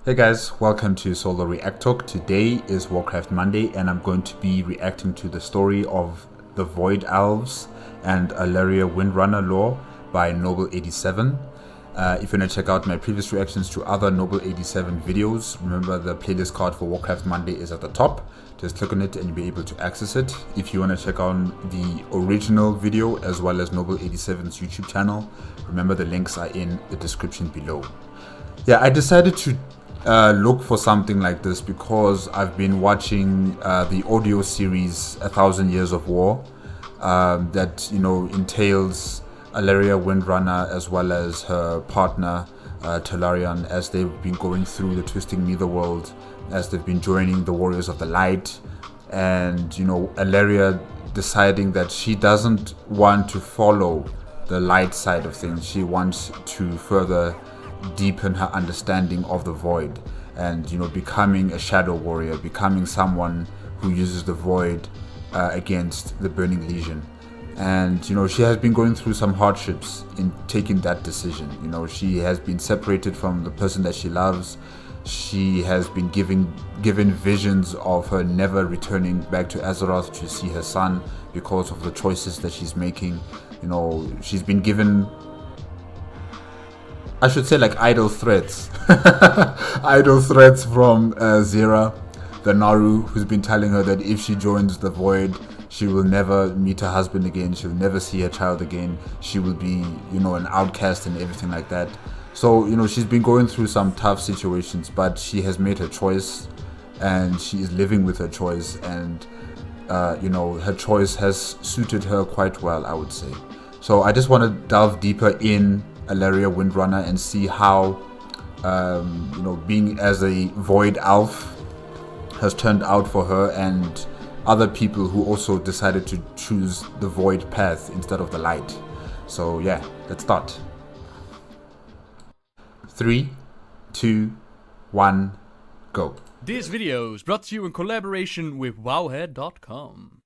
Hey guys, welcome to Solo ReacTalk. Today is Warcraft Monday and I'm going to be reacting to the story of the Void Elves and Alleria Windrunner lore by Nobbel87. If you want to check out my previous reactions to other Nobbel87 videos, remember the playlist card for Warcraft Monday is at the top. Just click on it and you'll be able to access it. If you want to check out the original video as well as Nobbel87's YouTube channel, remember the links are in the description below. Yeah, I decided to look for something like this because I've been watching the audio series 1,000 Years of War that entails Alleria Windrunner as well as her partner Talarian, as they've been going through the Twisting Netherworld, as they've been joining the Warriors of the Light, and Alleria deciding that she doesn't want to follow the light side of things. She wants to further deepen her understanding of the void and becoming a shadow warrior, becoming someone who uses the void against the Burning Legion. And she has been going through some hardships in taking that decision. She has been separated from the person that she loves. She has been given visions of her never returning back to Azeroth to see her son because of the choices that she's making. She's been given, I should say, like idle threats. Idle threats from Zera, the Naru, who's been telling her that if she joins the Void, she will never meet her husband again, she'll never see her child again, she will be, an outcast and everything like that. So, she's been going through some tough situations, but she has made her choice and she is living with her choice, and, her choice has suited her quite well, I would say. So I just want to delve deeper in Alleria Windrunner and see how being as a void elf has turned out for her and other people who also decided to choose the void path instead of the light. So yeah, let's start. 3, 2, 1, go. This video is brought to you in collaboration with wowhead.com.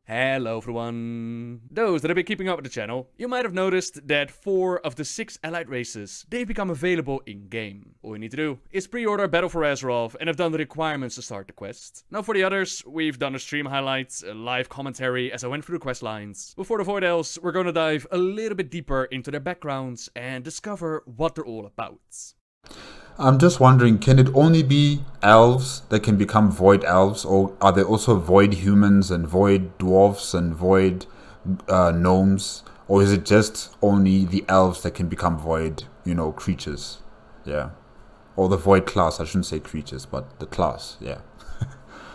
Hello everyone! Those that have been keeping up with the channel, you might have noticed that 4 of the 6 allied races, they've become available in-game. All you need to do is pre-order Battle for Azeroth and have done the requirements to start the quest. Now for the others, we've done a stream highlights, a live commentary as I went through the quest lines. But for the Void Elves, we're gonna dive a little bit deeper into their backgrounds and discover what they're all about. I'm just wondering, can it only be elves that can become void elves, or are there also void humans and void dwarfs and void gnomes, or is it just only the elves that can become void, creatures? Yeah. Or the void class, I shouldn't say creatures, but the class, yeah.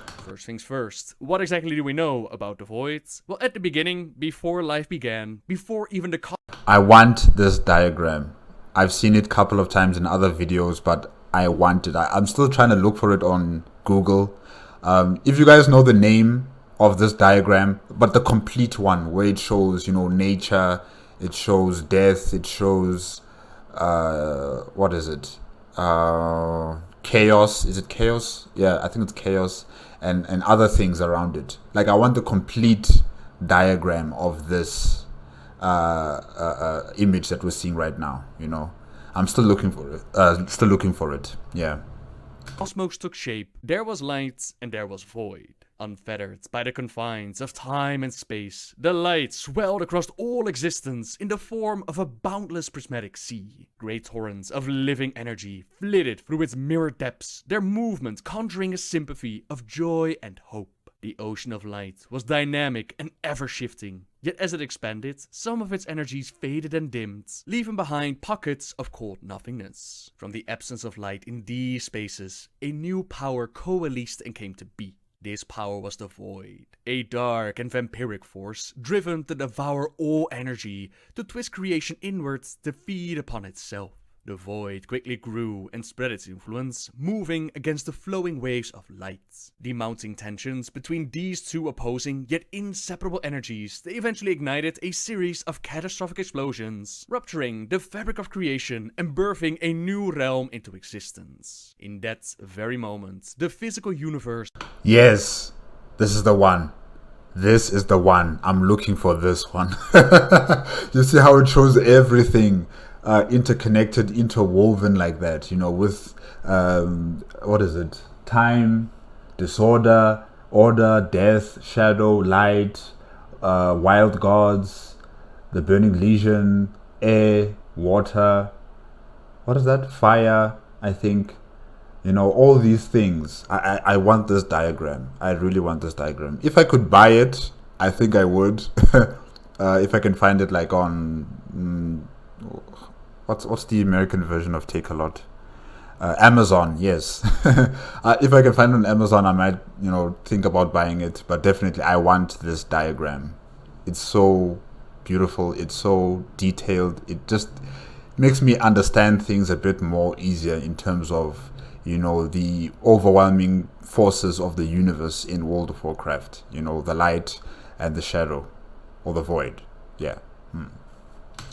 First things first, what exactly do we know about the void? Well, at the beginning, before life began, before even the I want this diagram. I've seen it a couple of times in other videos, but I want it. I'm still trying to look for it on Google. If you guys know the name of this diagram, but the complete one where it shows, nature, it shows death, it shows, what is it? Chaos. Is it chaos? Yeah, I think it's chaos, and other things around it. Like, I want the complete diagram of this image that we're seeing right now. I'm still looking for it. Yeah. Cosmos took shape, there was light and there was void. Unfettered by the confines of time and space, the light swelled across all existence in the form of a boundless prismatic sea. Great torrents of living energy flitted through its mirrored depths, their movement conjuring a sympathy of joy and hope. The ocean of light was dynamic and ever-shifting, yet as it expanded, some of its energies faded and dimmed, leaving behind pockets of cold nothingness. From the absence of light in these spaces, a new power coalesced and came to be. This power was the Void, a dark and vampiric force driven to devour all energy, to twist creation inwards to feed upon itself. The Void quickly grew and spread its influence, moving against the flowing waves of light. The mounting tensions between these two opposing yet inseparable energies, they eventually ignited a series of catastrophic explosions, rupturing the fabric of creation and birthing a new realm into existence. In that very moment, the physical universe... Yes, this is the one. This is the one. I'm looking for this one. You see how it shows everything. interconnected, interwoven like that, with what is it? Time, disorder, order, death, shadow, light, wild gods, the burning legion, air, water. What is that? Fire, I think. All these things. I want this diagram. I really want this diagram. If I could buy it, I think I would. If I can find it like on what's the American version of Take-A-Lot? Amazon, yes. If I can find it on Amazon, I might, think about buying it. But definitely, I want this diagram. It's so beautiful. It's so detailed. It just makes me understand things a bit more easier in terms of, the overwhelming forces of the universe in World of Warcraft. The light and the shadow, or the void. Yeah.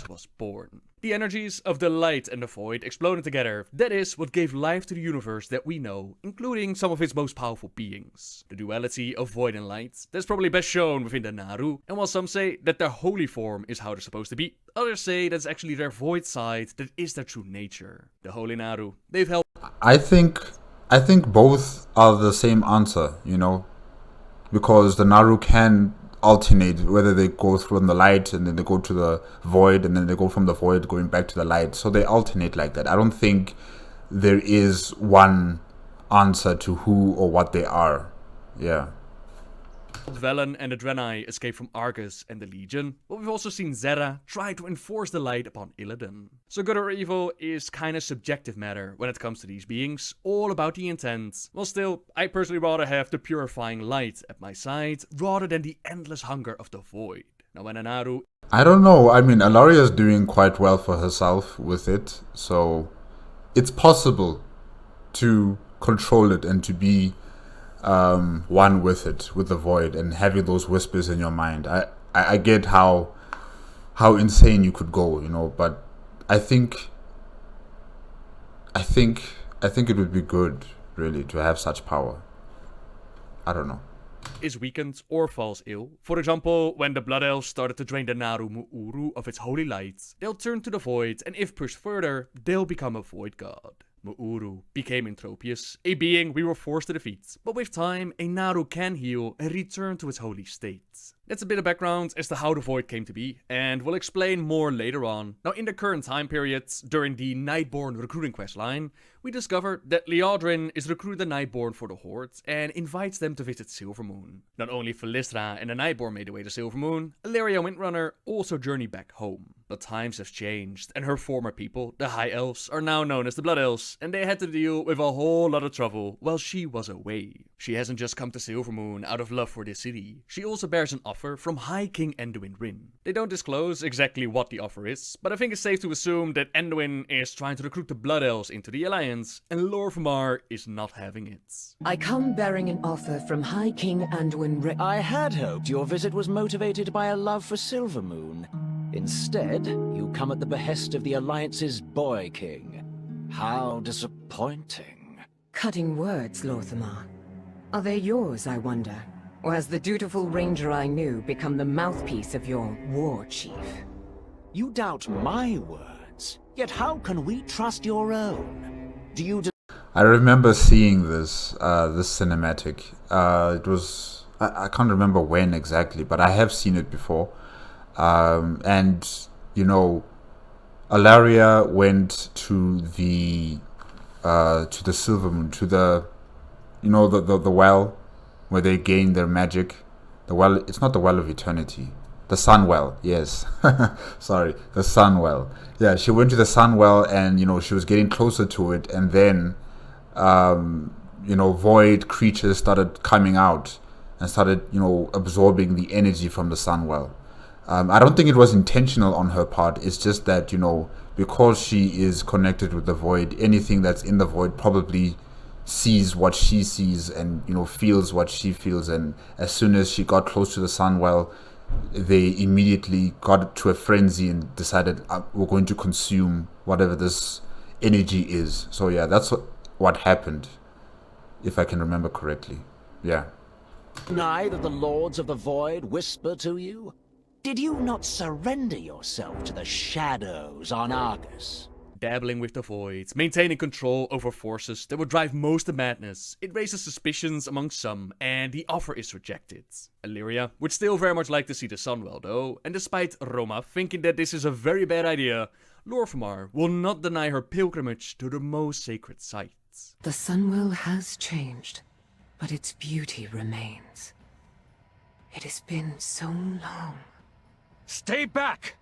Was born. The energies of the light and the void exploded together. That is what gave life to the universe that we know, including some of its most powerful beings. The duality of void and light, that's probably best shown within the Naru, and while some say that their holy form is how they're supposed to be, others say that's actually their void side that is their true nature. The holy Naru, they've helped. I think both are the same answer, because the Naru can alternate, whether they go from the light and then they go to the void and then they go from the void going back to the light. So they alternate like that. I don't think there is one answer to who or what they are. Yeah. Velen and the Draenei escape from Argus and the Legion, but we've also seen Zera try to enforce the light upon Illidan. So good or evil is kinda subjective matter when it comes to these beings, all about the intent. Well still, I personally rather have the purifying light at my side, rather than the endless hunger of the void. Now when Anaru... I don't know, I mean, Alleria is doing quite well for herself with it, so it's possible to control it and to be one with it, with the void, and having those whispers in your mind. I get how insane you could go, but I think it would be good, really, to have such power. I don't know. Is weakened or falls ill. For example, when the Blood Elves started to drain the Naru Mu'uru of its holy light, they'll turn to the void, and if pushed further, they'll become a void god. Mu'uru became Entropius, a being we were forced to defeat, but with time, a Naru can heal and return to its holy state. That's a bit of background as to how the Void came to be, and we'll explain more later on. Now in the current time period, during the Nightborn recruiting questline, we discover that Liadrin is recruiting the Nightborn for the Horde and invites them to visit Silvermoon. Not only Philistra and the Nightborn made their way to Silvermoon, Alleria Windrunner also journeyed back home. But times have changed, and her former people, the High Elves, are now known as the Blood Elves, and they had to deal with a whole lot of trouble while she was away. She hasn't just come to Silvermoon out of love for this city, she also bears an offer from High King Anduin Rin. They don't disclose exactly what the offer is, but I think it's safe to assume that Anduin is trying to recruit the Blood Elves into the Alliance, and Lor'Vamar is not having it. I come bearing an offer from High King Anduin Rin. I had hoped your visit was motivated by a love for Silvermoon. Instead, you come at the behest of the Alliance's Boy King. How disappointing. Cutting words, Lor'Vamar. Are they yours, I wonder? Or has the dutiful ranger I knew become the mouthpiece of your war chief? You doubt my words, yet how can we trust your own? Do you... I remember seeing this cinematic. It was... I can't remember when exactly, but I have seen it before. And, Alleria went to the Silvermoon, to the, the well where they gain their magic. The well, it's not the Well of Eternity. The Sun Well, yes. Sorry, the Sun Well. Yeah, she went to the Sun Well and, she was getting closer to it, and then, void creatures started coming out and started, absorbing the energy from the Sun Well. I don't think it was intentional on her part. It's just that, because she is connected with the void, anything that's in the void probably sees what she sees and, feels what she feels. And as soon as she got close to the Sun Well, they immediately got to a frenzy and decided, we're going to consume whatever this energy is. So yeah, that's what happened, if I can remember correctly. Yeah. Deny that the Lords of the Void whisper to you? Did you not surrender yourself to the shadows on Argus? Dabbling with the void, maintaining control over forces that would drive most to madness, it raises suspicions among some, and the offer is rejected. Alleria would still very much like to see the Sunwell though, and despite Roma thinking that this is a very bad idea, Lorfmar will not deny her pilgrimage to the most sacred sites. The Sunwell has changed, but its beauty remains. It has been so long. Stay back!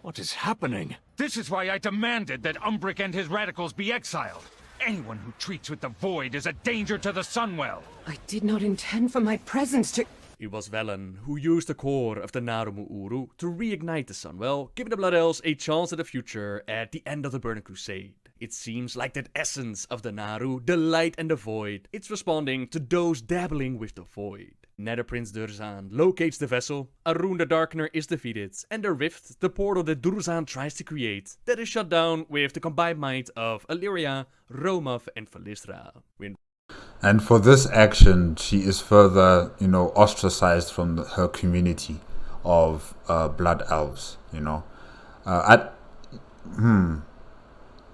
What is happening? This is why I demanded that Umbric and his radicals be exiled. Anyone who treats with the void is a danger to the Sunwell. I did not intend for my presence to... It was Velen who used the core of the Narumu Uru to reignite the Sunwell, giving the Blood Elves a chance at the future at the end of the Burning Crusade. It seems like that essence of the Naru, the light and the void, it's responding to those dabbling with the void. Nether Prince Durzan locates the vessel, Arun the Darkener is defeated, and the rift, the portal that Durzan tries to create, that is shut down with the combined might of Alleria, Romath and Phalistra. And for this action, she is further, ostracized from her community of blood elves,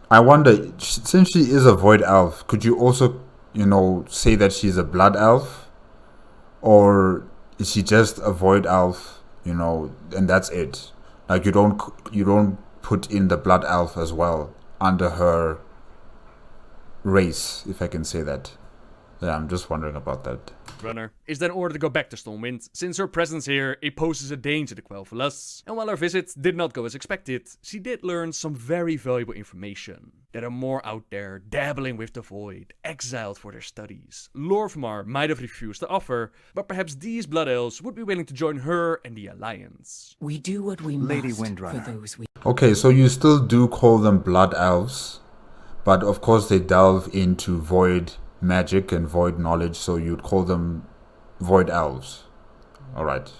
I wonder, since she is a void elf, could you also, say that she's a blood elf? Or is she just a void elf, and that's it? Like, you don't put in the blood elf as well under her race, if I can say that. Yeah, I'm just wondering about that. Runner is then ordered to go back to Stormwind, since her presence here it poses a danger to Quel'Thalas. And while her visit did not go as expected, she did learn some very valuable information. There are more out there, dabbling with the void, exiled for their studies. Lorfmar might have refused the offer, but perhaps these Blood Elves would be willing to join her and the Alliance. We do what we Lady must Windrunner. for those we... Okay, so you still do call them blood elves, but of course they delve into void magic and void knowledge, so you'd call them void elves. Alright.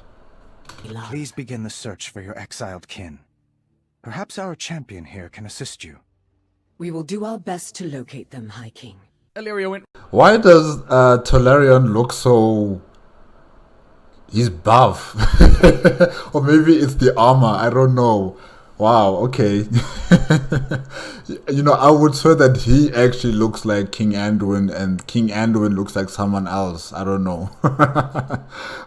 love. Please begin the search for your exiled kin. Perhaps our champion here can assist you. We will do our best to locate them, High King. Alleria went. Why does Tolarian look so... He's buff. Or maybe it's the armor, I don't know. Wow, okay. I would swear that he actually looks like King Anduin and King Anduin looks like someone else. I don't know.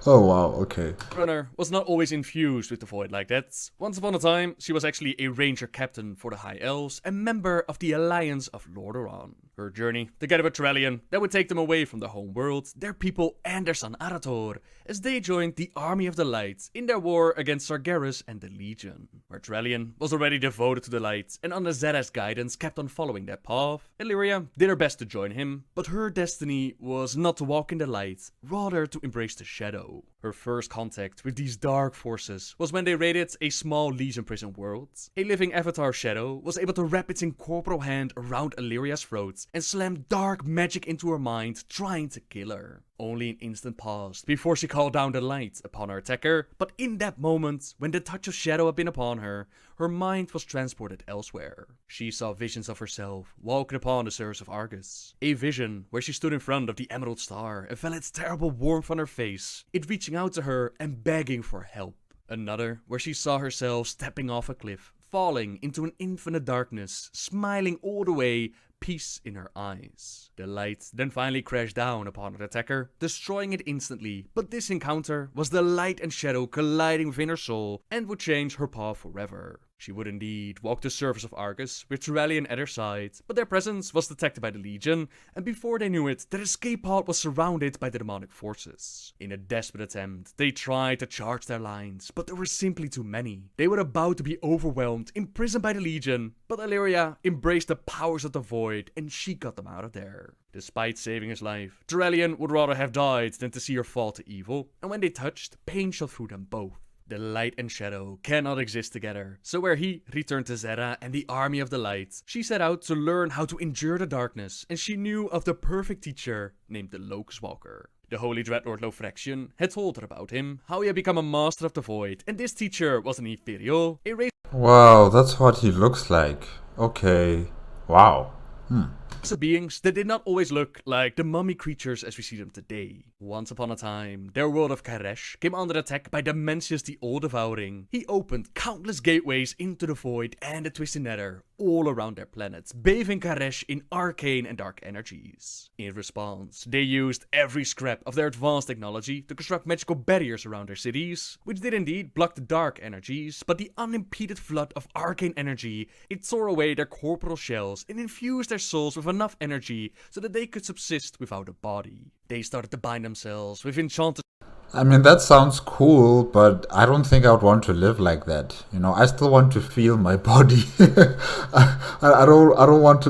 Oh, wow, okay. Runner was not always infused with the void like that. Once upon a time, she was actually a ranger captain for the High Elves and member of the Alliance of Lordaeron. Her journey, together with Turallion, that would take them away from their home world, their people and their son Arator, as they joined the Army of the Light in their war against Sargeras and the Legion. Where Turallion was already devoted to the light and under Zedda's guidance kept on following that path, Alleria did her best to join him, but her destiny was not to walk in the light, rather to embrace the shadow. Her first contact with these dark forces was when they raided a small Legion prison world. A living avatar shadow was able to wrap its incorporeal hand around Alleria's throat and slam dark magic into her mind, trying to kill her. Only an instant passed before she called down the light upon her attacker, but in that moment, when the touch of shadow had been upon her, her mind was transported elsewhere. She saw visions of herself walking upon the surface of Argus. A vision where she stood in front of the Emerald Star and felt its terrible warmth on her face, it reaching out to her and begging for help. Another where she saw herself stepping off a cliff, falling into an infinite darkness, smiling all the way, peace in her eyes. The light then finally crashed down upon her attacker, destroying it instantly, but this encounter was the light and shadow colliding within her soul and would change her path forever. She would indeed walk the surface of Argus with Turallion at her side, but their presence was detected by the Legion, and before they knew it, their escape pod was surrounded by the demonic forces. In a desperate attempt, they tried to charge their lines, but there were simply too many. They were about to be overwhelmed, imprisoned by the Legion, but Alleria embraced the powers of the void, and she got them out of there. Despite saving his life, Turallion would rather have died than to see her fall to evil, and when they touched, pain shot through them both. The light and shadow cannot exist together, so where he returned to Zedda and the Army of the Light, she set out to learn how to endure the darkness, and she knew of the perfect teacher named the Locust Walker. The Holy Dreadlord Lofraction had told her about him, how he had become a master of the void, and this teacher was an Ethereal, a race Wow, that's what he looks like. Okay. Wow. of beings that did not always look like the mummy creatures as we see them today. Once upon a time, their world of Karesh came under attack by Dimensius the All-Devouring. He opened countless gateways into the Void and the Twisted Nether all around their planets, bathing Karesh in arcane and dark energies. In response, they used every scrap of their advanced technology to construct magical barriers around their cities, which did indeed block the dark energies, but the unimpeded flood of arcane energy, it tore away their corporal shells and infused their souls with enough energy so that they could subsist without a body. They started to bind themselves with enchanted. I mean, that sounds cool, but I don't think I would want to live like that. You know, I still want to feel my body. I don't want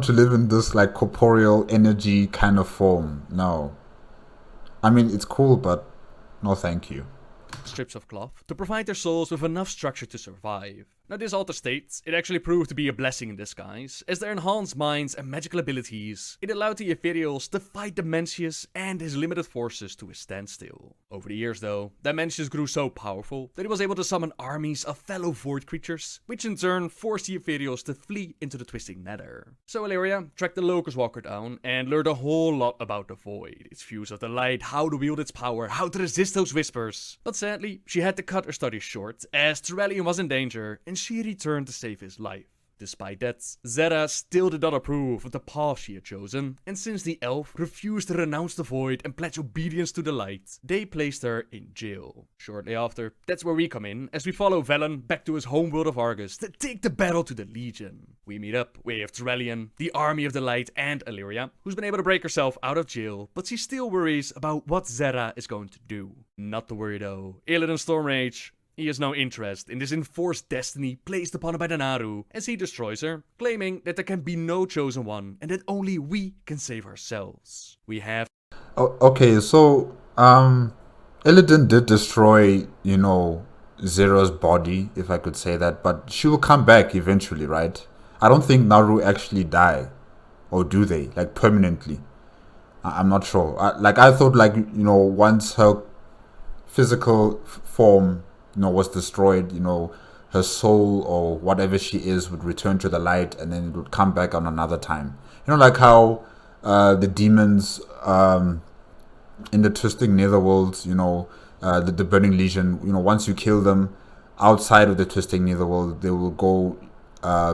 to live in this like corporeal energy kind of form. No. I mean, it's cool, but no thank you. Strips of cloth to provide their souls with enough structure to survive. Now this alter state, it actually proved to be a blessing in disguise, as their enhanced minds and magical abilities, it allowed the Ethereals to fight Dimensius and his limited forces to a standstill. Over the years though, Dimensius grew so powerful that he was able to summon armies of fellow void creatures, which in turn forced the Ethereals to flee into the Twisting Nether. So Alleria tracked the Locust Walker down and learned a whole lot about the Void, its views of the light, how to wield its power, how to resist those whispers. But sadly, she had to cut her studies short, as Tyrellian was in danger and she returned to save his life. Despite that, Zera still did not approve of the path she had chosen, and since the elf refused to renounce the Void and pledge obedience to the light, they placed her in jail. Shortly after, that's where we come in, as we follow Velen back to his homeworld of Argus to take the battle to the Legion. We meet up with Tyrellian, the Army of the Light, and Alleria, who's been able to break herself out of jail, but she still worries about what Zera is going to do. Not to worry though, Illidan Stormrage, he has no interest in this enforced destiny placed upon him by the Naru, as he destroys her, claiming that there can be no chosen one and that only we can save ourselves. We have... Oh, okay, so Illidan did destroy, you know, Zera's body, if I could say that, but she will come back eventually, right? I don't think Naru actually die, or do they, like permanently? I'm not sure. I thought, like, you know, once her physical form, you know, was destroyed, you know, her soul or whatever she is would return to the light and then it would come back on another time. You know, like how the demons in the Twisting Netherworld, you know, the Burning Legion, you know, once you kill them outside of the Twisting Netherworld, they will go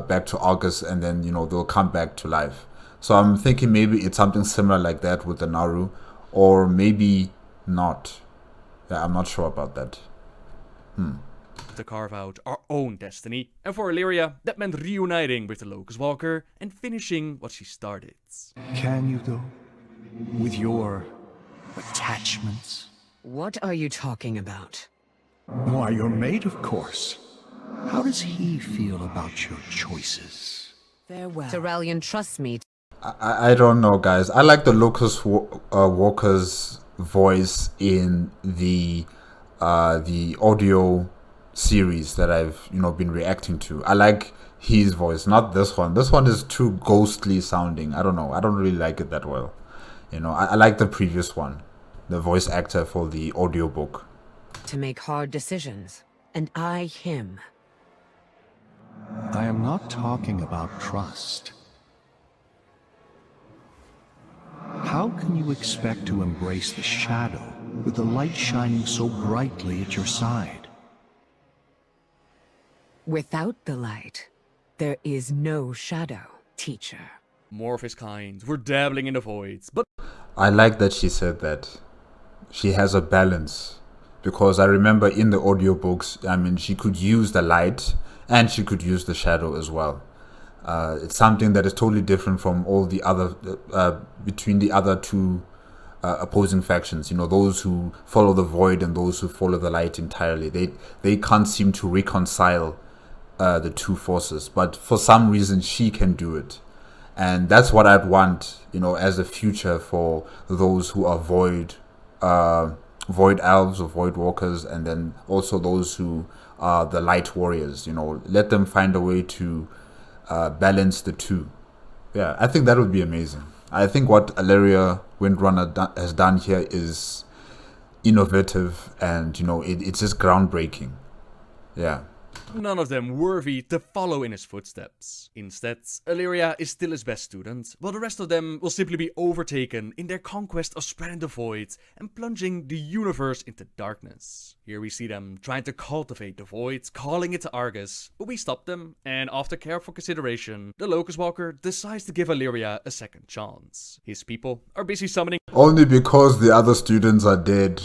back to Argus and then, you know, they'll come back to life. So I'm thinking maybe it's something similar like that with the Naru, or maybe not. Yeah, I'm not sure about that. To carve out our own destiny, and for Alleria, that meant reuniting with the Locust Walker and finishing what she started. Can you, though? With your attachments? What are you talking about? Why, your mate, of course. How does he feel about your choices? Farewell. Tyrellian trusts me. I don't know, guys. I like the Locust Walker's voice in the audio series that I've, you know, been reacting to. I like his voice, not this one. This one is too ghostly sounding. I don't know. I don't really like it that well. You know, I like the previous one, the voice actor for the audiobook. To make hard decisions, and I him. I am not talking about trust. How can you expect to embrace the shadow with the light shining so brightly at your side? Without the light, there is no shadow, teacher. More of his kind were dabbling in the voids, but I like that she said that. She has a balance. Because I remember in the audiobooks, I mean, she could use the light and she could use the shadow as well. It's something that is totally different from all the other, between the other two opposing factions. You know, those who follow the void and those who follow the light entirely. They can't seem to reconcile the two forces. But for some reason, she can do it. And that's what I'd want, you know, as a future for those who are void elves or void walkers, and then also those who are the light warriors. You know, let them find a way to balance the two. Yeah, I think that would be amazing. I think what Alleria Windrunner has done here is innovative, and you know, it's just groundbreaking. Yeah. None of them worthy to follow in his footsteps. Instead, Alleria is still his best student, while the rest of them will simply be overtaken in their conquest of spreading the void and plunging the universe into darkness. Here we see them trying to cultivate the void, calling it to Argus, but we stop them, and after careful consideration, the Locust Walker decides to give Alleria a second chance. His people are busy summoning Only because the other students are dead.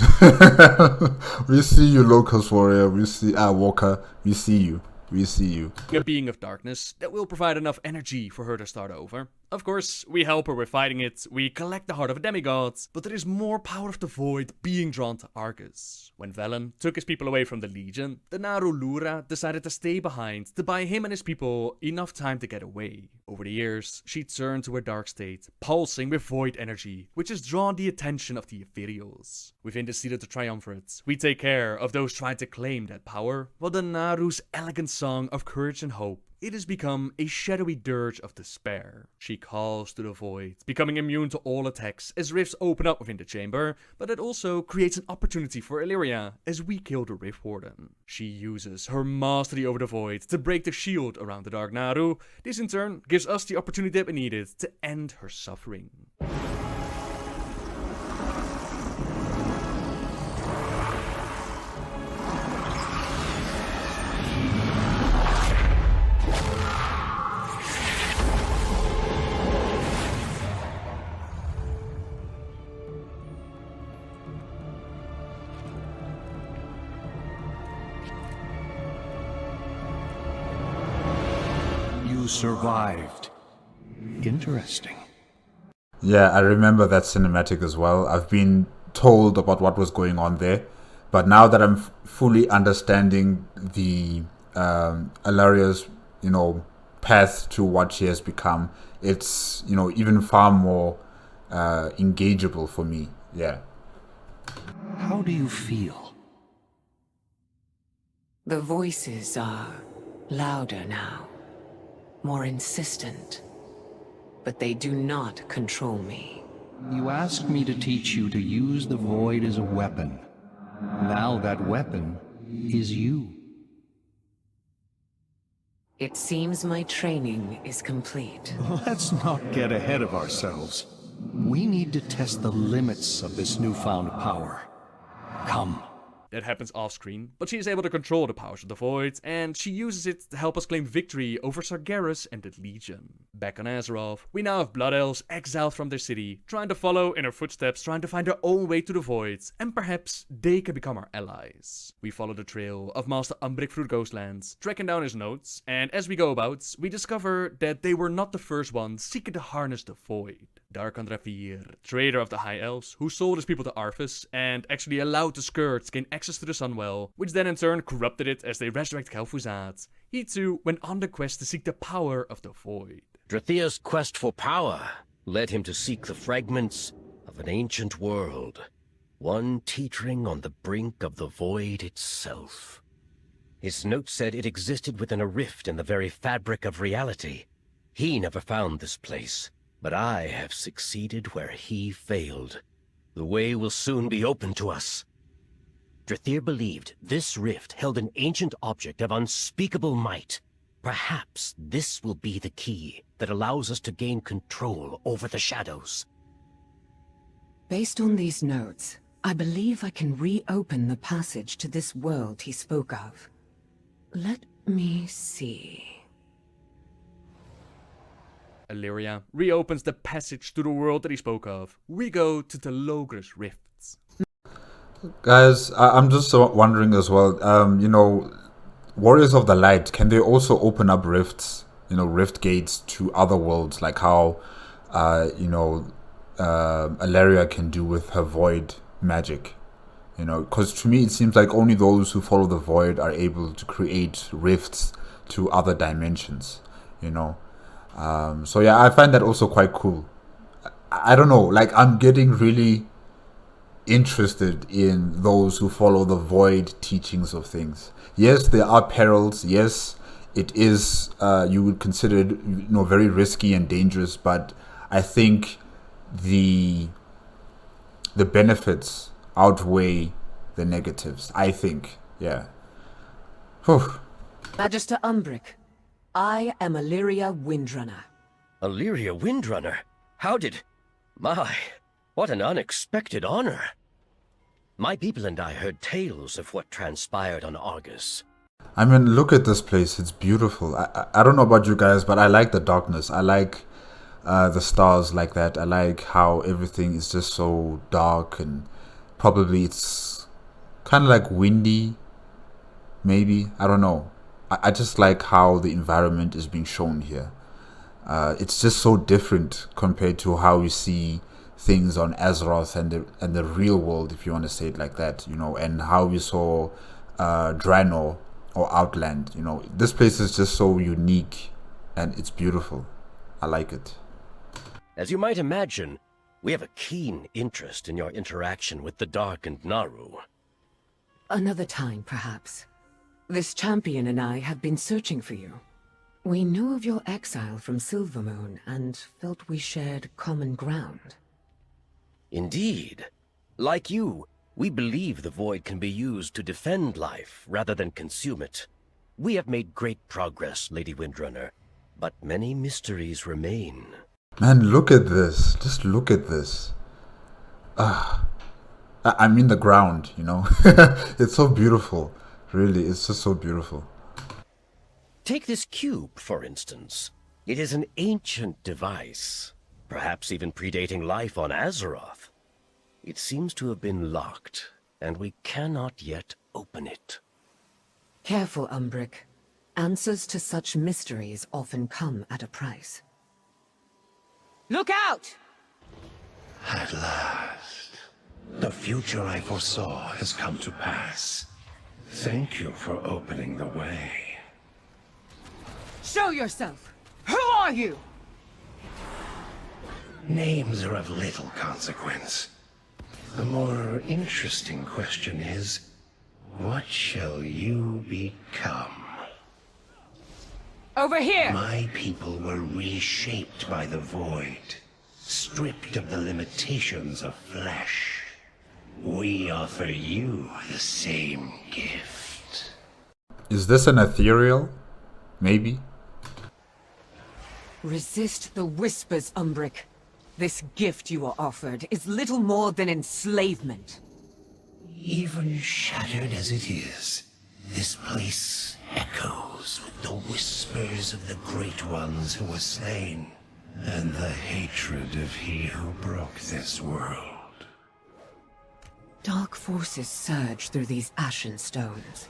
We see you, Locust Warrior. We see Walker. We see you. We see you. a being of darkness that will provide enough energy for her to start over. Of course, we help her with fighting it, we collect the heart of a demigod, but there is more power of the void being drawn to Argus. When Velen took his people away from the Legion, the Naru Lura decided to stay behind to buy him and his people enough time to get away. Over the years, she turned to her dark state, pulsing with void energy, which has drawn the attention of the Ethereals. Within the Seat of the Triumvirate, we take care of those trying to claim that power, while the Naru's elegant song of courage and hope, it has become a shadowy dirge of despair. She calls to the void, becoming immune to all attacks as rifts open up within the chamber, but it also creates an opportunity for Alleria as we kill the Rift Warden. She uses her mastery over the void to break the shield around the Dark Naru. This in turn gives us the opportunity that we needed to end her suffering. You survived. Interesting. Yeah, I remember that cinematic as well. I've been told about what was going on there, but now that I'm fully understanding the Alleria's, path to what she has become, it's, even far more engageable for me. Yeah. How do you feel? The voices are louder now, more insistent, but they do not control me. You asked me to teach you to use the void as a weapon. Now that weapon is you. It seems my training is complete. Let's not get ahead of ourselves. We need to test the limits of this newfound power. Come. That happens off screen, but she is able to control the powers of the void, and she uses it to help us claim victory over Sargeras and the Legion. Back on Azeroth, we now have Blood Elves exiled from their city, trying to follow in her footsteps, trying to find their own way to the void, and perhaps they can become our allies. We follow the trail of Master Umbric through the Ghostlands, tracking down his notes, and as we go about, we discover that they were not the first ones seeking to harness the void. Darkon Drafir, trader of the High Elves, who sold his people to Arthas and actually allowed the Scourge to gain access to the Sunwell, which then in turn corrupted it as they resurrect Kel'Thuzad. He too went on the quest to seek the power of the void. Drathir's quest for power led him to seek the fragments of an ancient world, one teetering on the brink of the void itself. His note said it existed within a rift in the very fabric of reality. He never found this place, but I have succeeded where he failed. The way will soon be open to us. Drathir believed this rift held an ancient object of unspeakable might. Perhaps this will be the key that allows us to gain control over the shadows. Based on these notes, I believe I can reopen the passage to this world he spoke of. Let me see. Alleria reopens the passage to the world that he spoke of. We go to the Logres Rifts. Guys, I'm just wondering as well, Warriors of the Light, can they also open up rifts, rift gates to other worlds, like how, Alleria can do with her void magic? Because to me it seems like only those who follow the void are able to create rifts to other dimensions, So yeah, I find that also quite cool. I don't know, like I'm getting really interested in those who follow the void teachings of things. Yes, there are perils. Yes, it is, you would consider it, very risky and dangerous, but I think the benefits outweigh the negatives, I think. Yeah. Whew. Magister Umbric, I am Alleria Windrunner. Alleria Windrunner? How did... My, what an unexpected honor. My people and I heard tales of what transpired on Argus. I mean, look at this place. It's beautiful. I don't know about you guys, but I like the darkness. I like the stars like that. I like how everything is just so dark, and probably it's kind of like windy, maybe. I don't know. I just like how the environment is being shown here. It's just so different compared to how we see things on Azeroth and the real world, if you want to say it like that, you know, and how we saw Draenor or Outland. You know, this place is just so unique and it's beautiful. I like it. As you might imagine, we have a keen interest in your interaction with the Dark and Naru. Another time, perhaps. This champion and I have been searching for you. We know of your exile from Silvermoon and felt we shared common ground. Indeed. Like you, we believe the Void can be used to defend life rather than consume it. We have made great progress, Lady Windrunner, but many mysteries remain. Man, look at this. Just look at this. I'm in the ground, you know. It's so beautiful. Really, it's just so beautiful. Take this cube, for instance. It is an ancient device, perhaps even predating life on Azeroth. It seems to have been locked, and we cannot yet open it. Careful, Umbric. Answers to such mysteries often come at a price. Look out! At last, the future I foresaw has come to pass. Thank you for opening the way. Show yourself! Who are you? Names are of little consequence. The more interesting question is, what shall you become? Over here! My people were reshaped by the Void, stripped of the limitations of flesh. We offer you the same gift. Is this an ethereal? Maybe? Resist the whispers, Umbric. This gift you are offered is little more than enslavement. Even shattered as it is, this place echoes with the whispers of the great ones who were slain, and the hatred of he who broke this world. Dark forces surge through these ashen stones.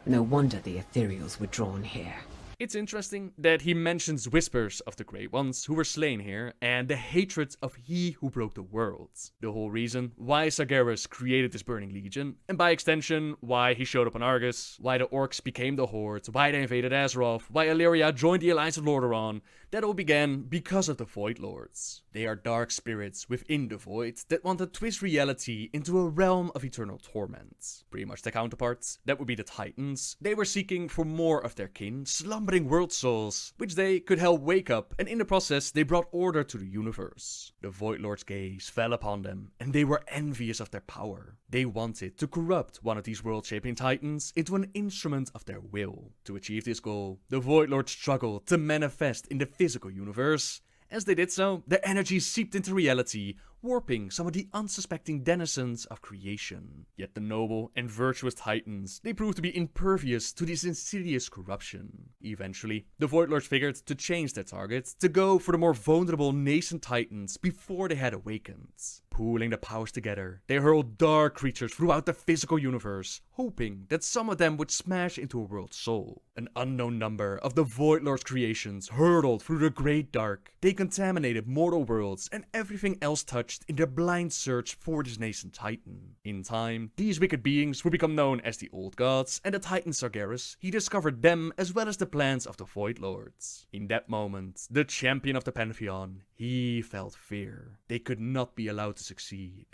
No wonder the ethereals were drawn here. It's interesting that he mentions whispers of the Great Ones who were slain here and the hatred of he who broke the worlds. The whole reason why Sargeras created this Burning Legion, and by extension, why he showed up on Argus, why the Orcs became the Horde, why they invaded Azeroth, why Alleria joined the Alliance of Lordaeron. That all began because of the Void Lords. They are dark spirits within the Void that want to twist reality into a realm of eternal torment. Pretty much their counterparts, that would be the Titans. They were seeking for more of their kin, slumbering world souls, which they could help wake up, and in the process they brought order to the universe. The Void Lord's gaze fell upon them, and they were envious of their power. They wanted to corrupt one of these world-shaping Titans into an instrument of their will. To achieve this goal, the Void Lord struggled to manifest in the physical universe. As they did so, their energy seeped into reality, warping some of the unsuspecting denizens of creation. Yet the noble and virtuous Titans, they proved to be impervious to this insidious corruption. Eventually, the Void Lords figured to change their target, to go for the more vulnerable nascent Titans before they had awakened. Pooling their powers together, they hurled dark creatures throughout the physical universe, hoping that some of them would smash into a world soul. An unknown number of the Void Lord's creations hurtled through the great dark. They contaminated mortal worlds and everything else touched in their blind search for this nascent Titan. In time, these wicked beings would become known as the Old Gods, and the Titan Sargeras, he discovered them as well as the plans of the Void Lords. In that moment, the champion of the Pantheon, he felt fear. They could not be allowed to succeed.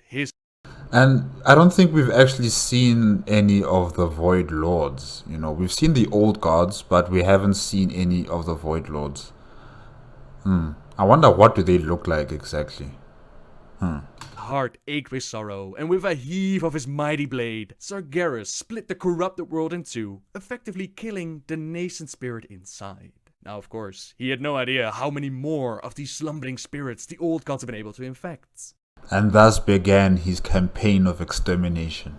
And I don't think we've actually seen any of the Void Lords. You know, we've seen the Old Gods, but we haven't seen any of the Void Lords. I wonder what do they look like exactly. heart ached with sorrow, and with a heave of his mighty blade, Sargeras split the corrupted world in two, effectively killing the nascent spirit inside. Now, of course, he had no idea how many more of these slumbering spirits the old gods had been able to infect. And thus began his campaign of extermination.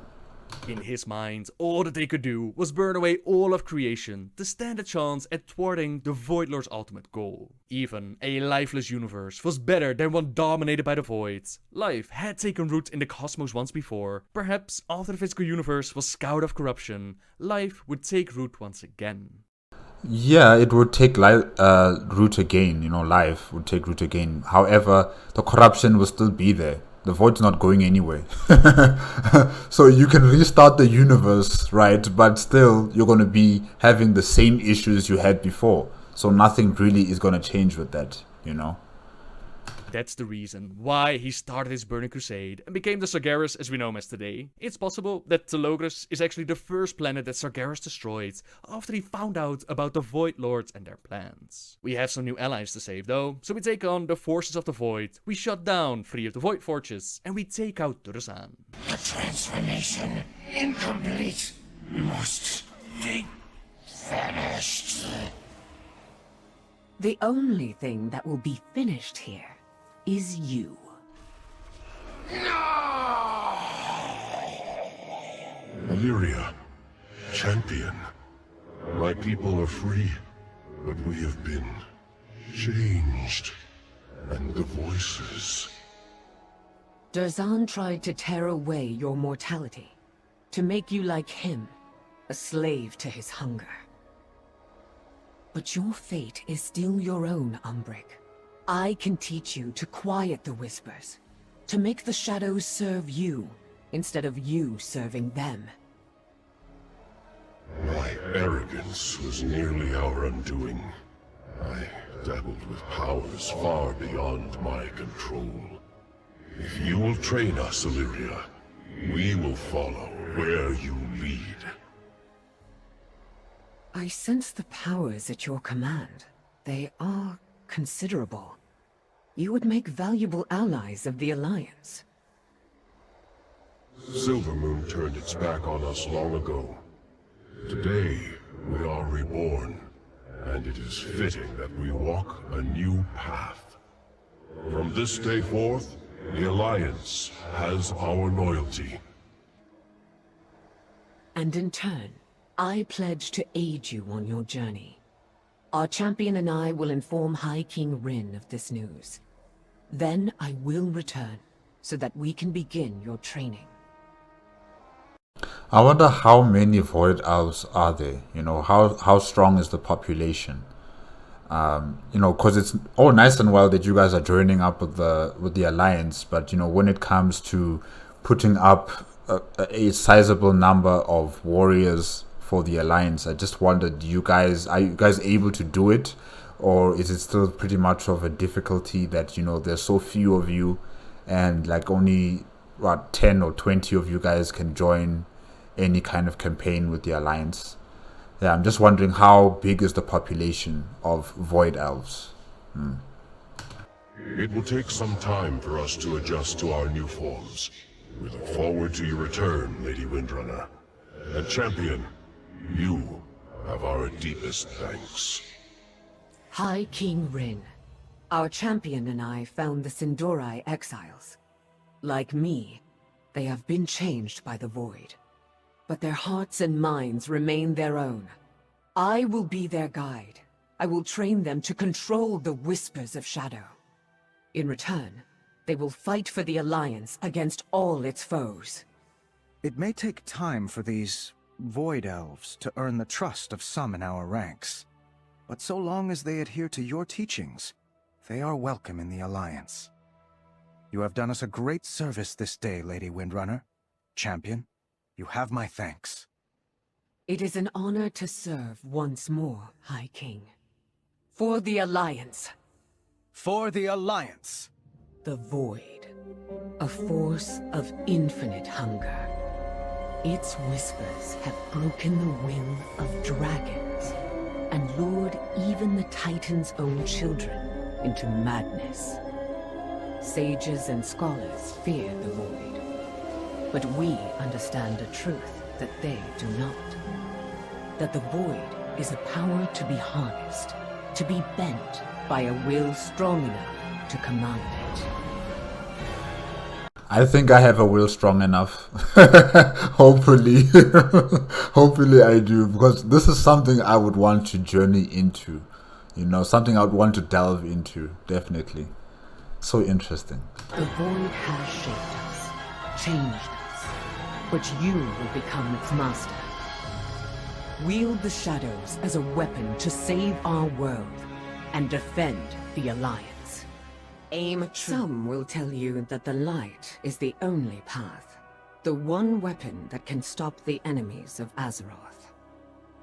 In his mind, all that they could do was burn away all of creation to stand a chance at thwarting the Void Lord's ultimate goal. Even a lifeless universe was better than one dominated by the Void. Life had taken root in the cosmos once before. Perhaps after the physical universe was scoured of corruption, life would take root once again. Yeah, it would take root again, life would take root again. However, the corruption will still be there. The void's not going anywhere. So you can restart the universe, right? But still, you're going to be having the same issues you had before. So nothing really is going to change with that, That's the reason why he started his burning crusade and became the Sargeras as we know him as today. It's possible that Telogris is actually the first planet that Sargeras destroyed after he found out about the Void Lords and their plans. We have some new allies to save though, so we take on the forces of the Void, we shut down 3 of the Void Forges, and we take out Durazan. The transformation incomplete must be finished. The only thing that will be finished here is you. Alleria, champion. My people are free, but we have been changed. And the voices. Durazan tried to tear away your mortality, to make you like him, a slave to his hunger. But your fate is still your own, Umbric. I can teach you to quiet the whispers, to make the shadows serve you, instead of you serving them. My arrogance was nearly our undoing. I dabbled with powers far beyond my control. If you will train us, Alleria, we will follow where you lead. I sense the powers at your command. They are considerable. You would make valuable allies of the Alliance. Silvermoon turned its back on us long ago. Today, we are reborn, and it is fitting that we walk a new path. From this day forth, the Alliance has our loyalty. And in turn, I pledge to aid you on your journey. Our champion and I will inform High King Rin of this news. Then I will return, so that we can begin your training. I wonder how many Void Elves are there? How strong is the population? Because it's all nice and well that you guys are joining up with the Alliance, but when it comes to putting up a sizable number of warriors for the Alliance, I just wondered, are you guys able to do it, or is it still pretty much of a difficulty that there's so few of you, and like only 10 or 20 of you guys can join any kind of campaign with the Alliance? Yeah, I'm just wondering how big is the population of Void Elves? It will take some time for us to adjust to our new forms. We look forward to your return, Lady Windrunner. And champion, you have our deepest thanks. High King Rin, our champion and I found the Sindorai exiles. Like me, they have been changed by the Void. But their hearts and minds remain their own. I will be their guide. I will train them to control the whispers of shadow. In return, they will fight for the Alliance against all its foes. It may take time for these Void Elves to earn the trust of some in our ranks. But so long as they adhere to your teachings, they are welcome in the Alliance. You have done us a great service this day, Lady Windrunner. Champion, you have my thanks. It is an honor to serve once more, High King. For the Alliance. For the Alliance. The Void. A force of infinite hunger. Its whispers have broken the will of dragons, and lured even the Titan's own children into madness. sages and scholars fear the void. But we understand a truth that they do not. That the void is a power to be harnessed, to be bent by a will strong enough to command it. I think I have a will strong enough. Hopefully. Hopefully I do, because this is something I would want to journey into. You know, something I would want to delve into, definitely. So interesting. The void has shaped us, changed us, but you will become its master. Wield the shadows as a weapon to save our world and defend the Alliance. Aim true. Some will tell you that the light is the only path, the one weapon that can stop the enemies of Azeroth.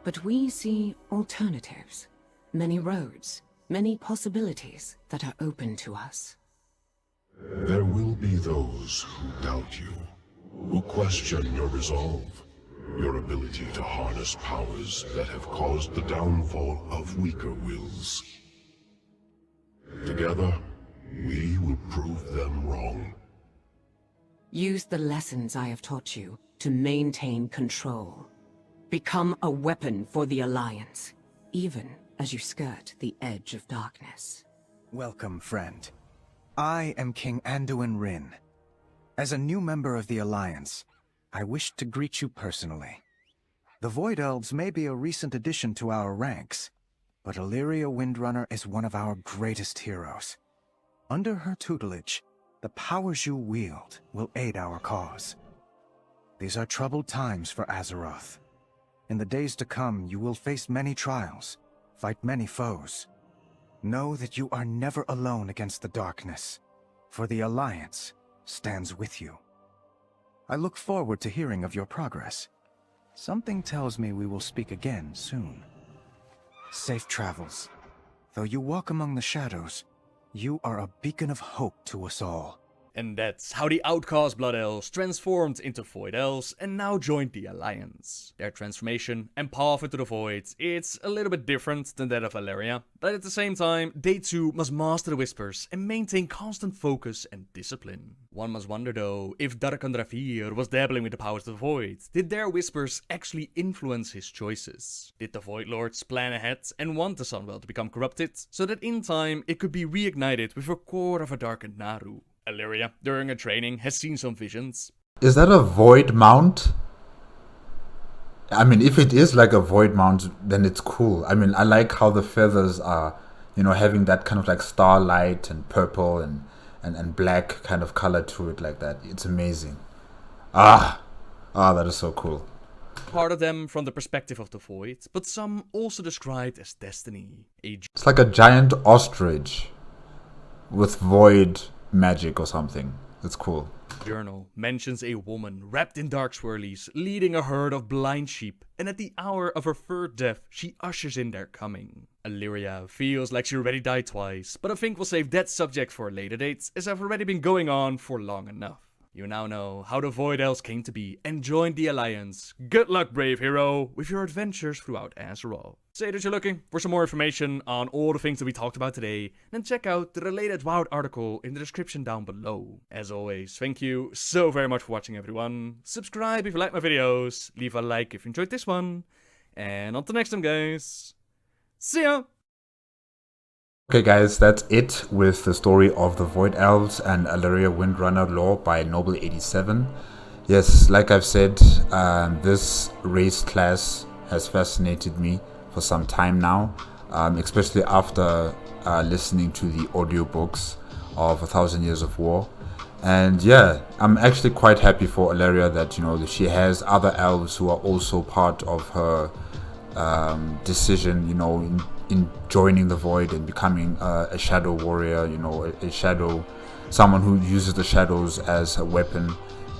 But we see alternatives, many roads, many possibilities that are open to us. There will be those who doubt you, who question your resolve, your ability to harness powers that have caused the downfall of weaker wills. Together, we will prove them wrong. Use the lessons I have taught you to maintain control. Become a weapon for the Alliance, even as you skirt the edge of darkness. Welcome, friend. I am King Anduin Rin. As a new member of the Alliance, I wish to greet you personally. The Void Elves may be a recent addition to our ranks, but Alleria Windrunner is one of our greatest heroes. Under her tutelage, the powers you wield will aid our cause. These are troubled times for Azeroth. In the days to come, you will face many trials, fight many foes. Know that you are never alone against the darkness, for the Alliance stands with you. I look forward to hearing of your progress. Something tells me we will speak again soon. Safe travels. Though you walk among the shadows, you are a beacon of hope to us all. And that's how the outcast Blood Elves transformed into Void Elves and now joined the Alliance. Their transformation and path into the Void, it's a little bit different than that of Alleria, but at the same time, they too must master the Whispers and maintain constant focus and discipline. One must wonder though, if Darkan Drafir was dabbling with the powers of the Void, did their Whispers actually influence his choices? Did the Void Lords plan ahead and want the Sunwell to become corrupted, so that in time it could be reignited with a core of a darkened Naru? Alleria, during her training, has seen some visions. Is that a void mount? I mean, if it is like a void mount, then it's cool. I mean, I like how the feathers are, you know, having that kind of like starlight and purple and black kind of color to it like that. It's amazing. That is so cool. Part of them from the perspective of the Void, but some also described as destiny. It's like a giant ostrich with void magic or something. It's cool. Journal mentions a woman wrapped in dark swirlies leading a herd of blind sheep, and at the hour of her third death she ushers in their coming. Alleria feels like she already died twice, but I think we'll save that subject for a later date, as I've already been going on for long enough. You now know how the Void Elves came to be and joined the Alliance. Good luck, brave hero, with your adventures throughout Azeroth. Say that you're looking for some more information on all the things that we talked about today, then check out the related WoW article in the description down below. As always, thank you so very much for watching, everyone. Subscribe if you like my videos, leave a like if you enjoyed this one, and until next time, guys, see ya! Okay guys, that's it with the story of the Void Elves and Alleria Windrunner lore by Nobbel87. Yes, like I've said, this race class has fascinated me for some time now, especially after listening to the audiobooks of 1,000 Years of War. And yeah, I'm actually quite happy for Alleria that, you know, that she has other elves who are also part of her decision, you know, in joining the Void and becoming a shadow warrior, you know, a shadow, someone who uses the shadows as a weapon,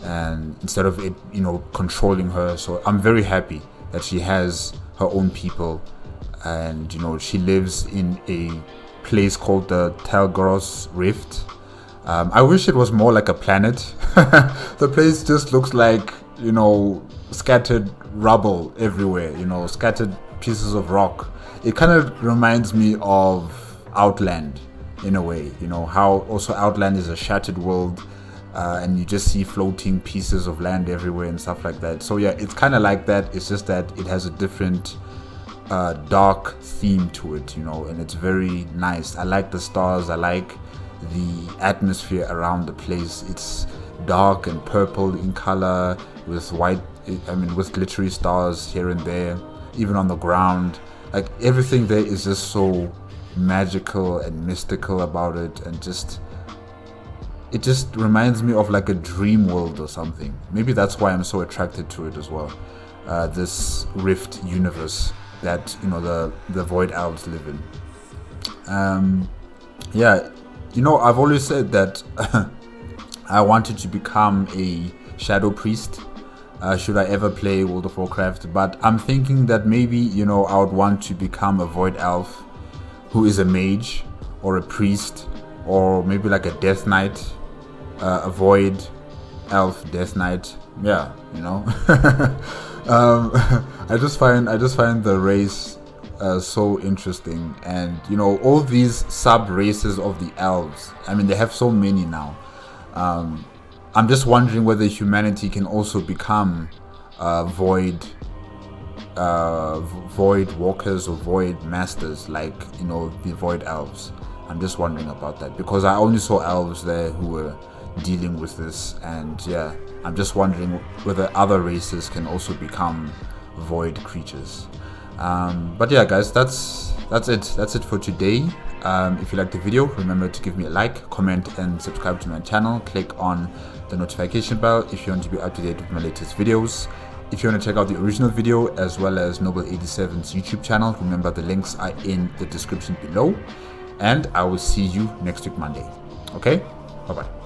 and instead of it, you know, controlling her. So I'm very happy that she has her own people, and you know, she lives in a place called the Talgoros Rift. I wish it was more like a planet. The place just looks like, you know, scattered rubble everywhere, you know, scattered pieces of rock. It kind of reminds me of Outland, in a way. You know, how also Outland is a shattered world, and you just see floating pieces of land everywhere and stuff like that. So yeah, it's kind of like that. It's just that it has a different dark theme to it, you know, and it's very nice. I like the stars. I like the atmosphere around the place. It's dark and purple in color with white, I mean, with glittery stars here and there, even on the ground. Like everything there is just so magical and mystical about it, and it just reminds me of like a dream world or something. Maybe that's why I'm so attracted to it as well. This Rift universe that, you know, the Void Elves live in. Yeah, you know, I've always said that I wanted to become a Shadow Priest should I ever play World of Warcraft, but I'm thinking that maybe, you know, I would want to become a Void Elf who is a mage or a priest, or maybe like a Death Knight, a Void Elf Death Knight. Yeah, you know. I just find the race so interesting, and you know, all these sub races of the elves. I mean, they have so many now. I'm just wondering whether humanity can also become void walkers or void masters, like, you know, the Void Elves. I'm just wondering about that, because I only saw elves there who were dealing with this, and yeah, I'm just wondering whether other races can also become void creatures. But yeah, guys, that's it for today. If you liked the video, remember to give me a like, comment, and subscribe to my channel. Click on the notification bell if you want to be up to date with my latest videos. If you want to check out the original video as well as Nobbel87's YouTube channel, remember the links are in the description below. And I will see you next week Monday. Okay? Bye-bye.